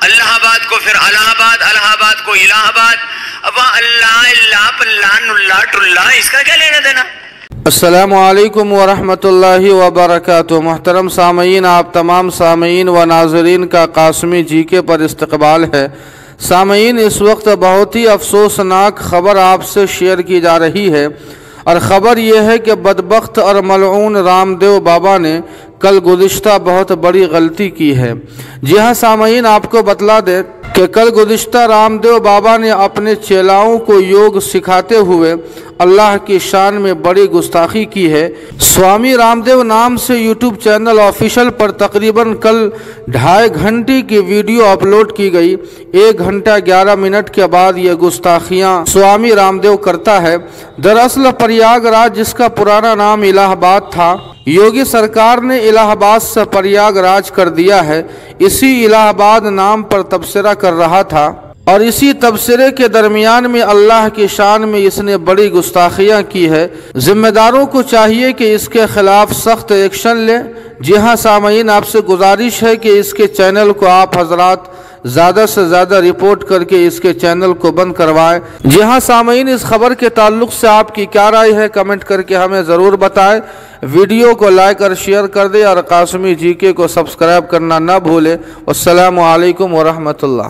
اللہ آباد کو پھر الہ آباد، الہ آباد کو الہ آباد. اب اللہ اللہ پلہ نلہ ٹلہ، اس کا کیا لینا دینا؟ السلام علیکم ورحمۃ اللہ وبرکاتہ. محترم سامعین، آپ تمام سامعین و ناظرین کا قاسمی جی کے پر استقبال ہے. سامعین، اس وقت بہت ہی افسوسناک خبر آپ سے شیئر کی جا رہی ہے، اور خبر یہ ہے کہ بدبخت اور ملعون رام دیو بابا نے کل گزشتہ بہت بڑی غلطی کی ہے. جی ہاں سامعین، آپ کو بتلا دیں کہ کل گزشتہ رام دیو بابا نے اپنے چیلاؤں کو یوگ سکھاتے ہوئے اللہ کی شان میں بڑی گستاخی کی ہے. سوامی رام دیو نام سے یوٹیوب چینل آفیشل پر تقریباً کل 2.5 گھنٹے کی ویڈیو اپلوڈ کی گئی. 1 گھنٹہ 11 منٹ کے بعد یہ گستاخیاں سوامی رام دیو کرتا ہے. دراصل پریاگ راج، جس کا پرانا نام الہ آباد تھا، یوگی سرکار نے الہ آباد سے پریاگ راج کر دیا ہے. اسی الہ آباد نام پر تبصرہ کر رہا تھا، اور اسی تبصرے کے درمیان میں اللہ کی شان میں اس نے بڑی گستاخیاں کی ہے. ذمہ داروں کو چاہیے کہ اس کے خلاف سخت ایکشن لیں. جی ہاں سامعین، آپ سے گزارش ہے کہ اس کے چینل کو آپ حضرات زیادہ سے زیادہ رپورٹ کر کے اس کے چینل کو بند کروائیں. جی ہاں سامعین، اس خبر کے تعلق سے آپ کی کیا رائے ہے کمنٹ کر کے ہمیں ضرور بتائیں. ویڈیو کو لائک اور شیئر کر دیں، اور قاسمی جی کے کو سبسکرائب کرنا نہ بھولیں. والسلام علیکم ورحمۃ اللہ.